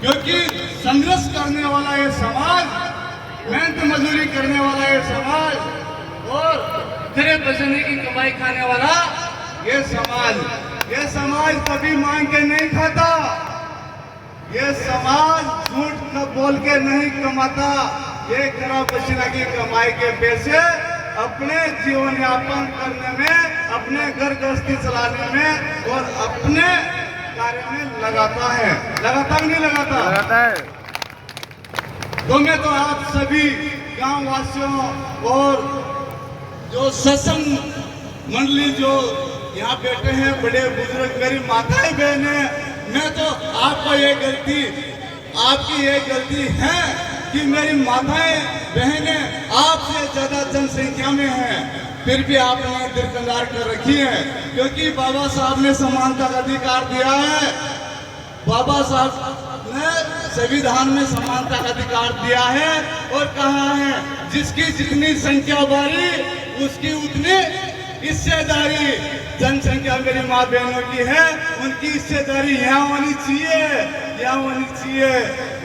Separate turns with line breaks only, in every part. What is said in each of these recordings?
क्योंकि संघर्ष करने वाला ये समाज, मेहनत मजदूरी करने वाला ये समाज और तेरे बचने की कमाई खाने वाला ये समाज कभी मांग के नहीं खाता। ये समाज झूठ बोल के नहीं कमाता। ये खरा पसीना की कमाई के पैसे अपने जीवन यापन करने में, अपने घर गृहस्थी चलाने में और अपने कार्य में लगाता है। लगाता कि नहीं लगाता?
लगाता है।
तो मैं तो आप सभी गांव वासियों और जो सत्संग मंडली जो यहाँ बैठे हैं, बड़े बुजुर्ग, मेरी माताएं बहनें, मैं तो आपको आपकी ये गलती है कि मेरी माताएं बहनें आपसे ज्यादा जनसंख्या में हैं, फिर भी आपने दरकिनार कर रखी है। क्योंकि बाबा साहब ने समानता का अधिकार दिया है। बाबा साहब ने संविधान में समानता का अधिकार दिया है और कहा है जिसकी जितनी संख्या बढ़ी उसकी उतनी हिस्सेदारी। जनसंख्या मेरी माँ बहनों की है, उनकी हिस्सेदारी यहाँ होनी चाहिए।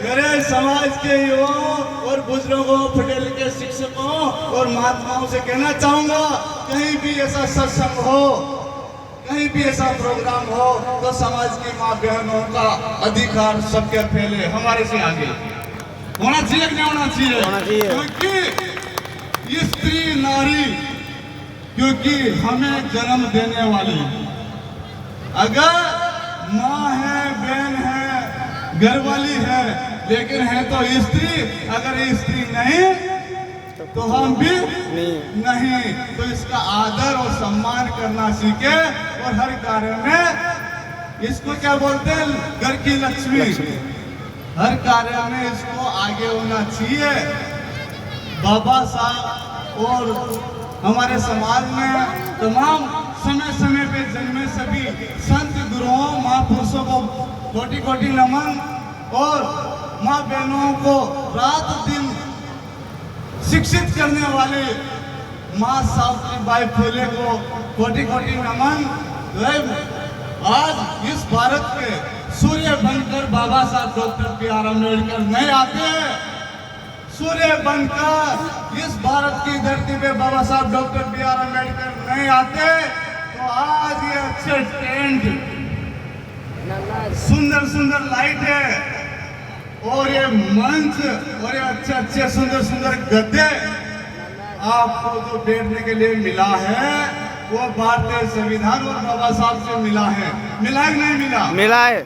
मेरे समाज के युवाओं और बुजुर्गों, पढ़े लिखे शिक्षकों और महात्माओं से कहना चाहूंगा, कहीं भी ऐसा सत्संग हो, कहीं भी ऐसा प्रोग्राम हो तो समाज की माँ बहनों का अधिकार सबके पहले, हमारे से आगे होना चाहिए कि नहीं होना चाहिए? क्योंकि स्त्री नारी, क्योंकि हमें जन्म देने वाली अगर माँ है, बहन है, घर वाली है, लेकिन है तो स्त्री, अगर स्त्री नहीं तो हम भी नहीं। तो इसका आदर और सम्मान करना सीखे और हर कार्य में इसको क्या बोलते हैं, घर की लक्ष्मी, हर कार्य में इसको आगे होना चाहिए। बाबा साहब और हमारे समाज में तमाम समय पे जन्मे सभी संत गुरुओं, महापुरुषों को कोटि कोटि नमन और माँ बहनों को रात दिन शिक्षित करने वाले माँ सावित्रीबाई फुले को कोटि कोटि नमन। आज इस भारत पे सूर्य बनकर बाबा साहब डॉक्टर बी.आर. अम्बेडकर नहीं आते, सूर्य बनकर इस भारत की धरती पे बाबा साहब डॉक्टर बी.आर. अम्बेडकर नहीं आते तो आज ये अच्छे टेंट, सुंदर लाइट है और ये मंच और ये अच्छे सुंदर गद्दे आपको जो बैठने के लिए मिला है वो भारतीय संविधान और बाबा साहब से मिला है। मिला कि नहीं मिला?
मिला है।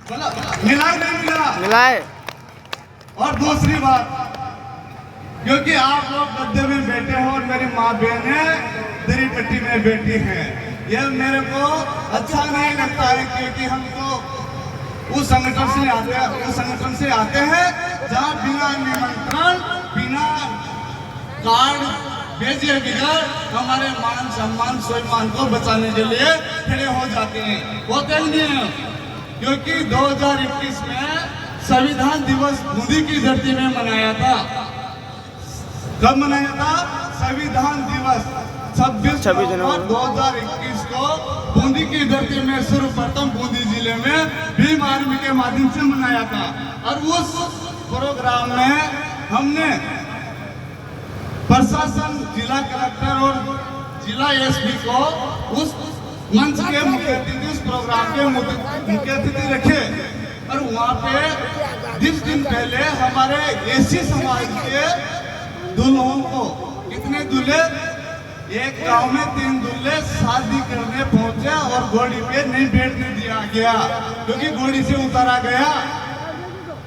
मिला कि नहीं मिला?
मिला है।
और दूसरी बात, क्योंकि आप लोग गद्दे में बैठे हो और मेरी माँ बहनें दरी पट्टी में बैठी हैं, यह मेरे को अच्छा नहीं लगता है। क्योंकि हम तो उस संगठन से आते हैं जहाँ बिना निमंत्रण, बिना कार्ड भेजे बगैर हमारे मान सम्मान स्वाभिमान को बचाने के लिए खड़े हो जाते हैं। होते नहीं है। क्योंकि 2021 में संविधान दिवस बूंदी की धरती में मनाया था। कब मनाया था? संविधान दिवस 26 नवंबर 2021 को बूंदी की धरती में सर्वप्रथम बूंदी जिले में भीम आर्मी के माध्यम से मनाया था। और उस प्रोग्राम में हमने प्रशासन, जिला कलेक्टर और जिला एसपी को उस मंच के मुख्य अतिथि, उस प्रोग्राम के मुख्य अतिथि रखे। और वहाँ पे 20 दिन पहले हमारे एसी समाज के दूल्हों को, कितने दूल्हे, एक गांव में 3 दूल्हे शादी करने पहुंचे और घोड़ी पे नहीं बैठने दिया गया क्योंकि घोड़ी से उतारा गया।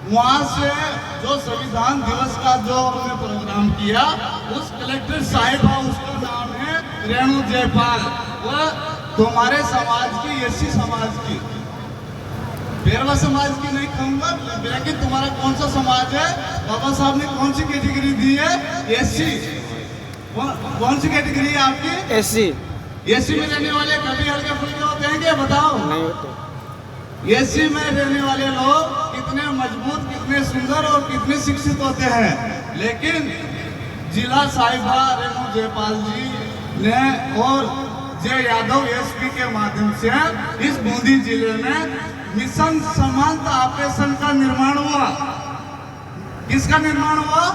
वहां से जो संविधान दिवस का जो हमने प्रोग्राम किया, उस कलेक्टर साहिबा, उसका नाम है रेणु जयपाल, वह तुम्हारे समाज की, एसी समाज की, बेरवा समाज की नहीं कहूँगा, लेकिन तुम्हारा कौन सा समाज है? बाबा साहब ने कौन सी कैटेगरी दी है? एसी। कौन सी कैटेगरी है आपकी?
एसी।
एसी में रहने वाले कभी हल्के फुल्के होते हैं क्या? बताओ।
नहीं होते।
एसी में रहने वाले लोग कितने मजबूत, कितने सुंदर और कितने शिक्षित होते हैं। लेकिन जिला साहिबा रेणु जयपाल जी ने और जय यादव एसपी के माध्यम से इस बूंदी जिले में मिशन समानता ऑपरेशन का निर्माण हुआ। किसका निर्माण हुआ?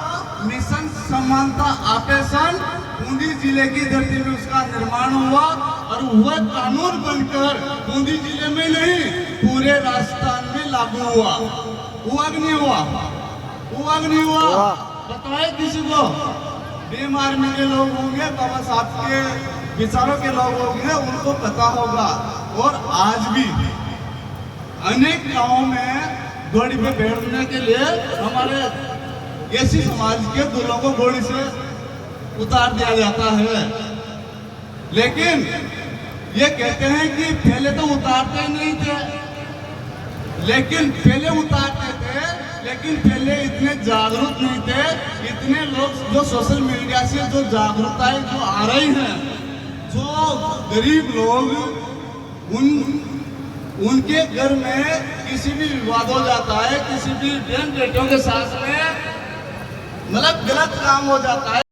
मिशन समानता ऑपरेशन बूंदी जिले की धरती में उसका निर्माण हुआ और वह कानून बनकर बूंदी जिले में नहीं पूरे राजस्थान में लागू हुआ। हुआ कि नहीं हुआ? हुआ कि नहीं हुआ? बताए किसी को? भीम आर्मी के लोग होंगे, बाबा साहब के विचारों के लोग होंगे, उनको पता होगा। और आज भी अनेक गांवों में घोड़ी पे बैठने के लिए हमारे एसी समाज के दूल्हों को घोड़ी से उतार दिया जाता है। लेकिन ये कहते हैं कि पहले तो उतारते नहीं थे, लेकिन पहले उतारते थे, लेकिन पहले इतने जागरूक नहीं थे। इतने लोग जो सोशल मीडिया से जो जागरूकताएं जो आ रही हैं, जो गरीब लोग उनके घर में किसी भी विवाद हो जाता है, किसी भी बहन बेटियों के साथ में मतलब गलत काम हो जाता है।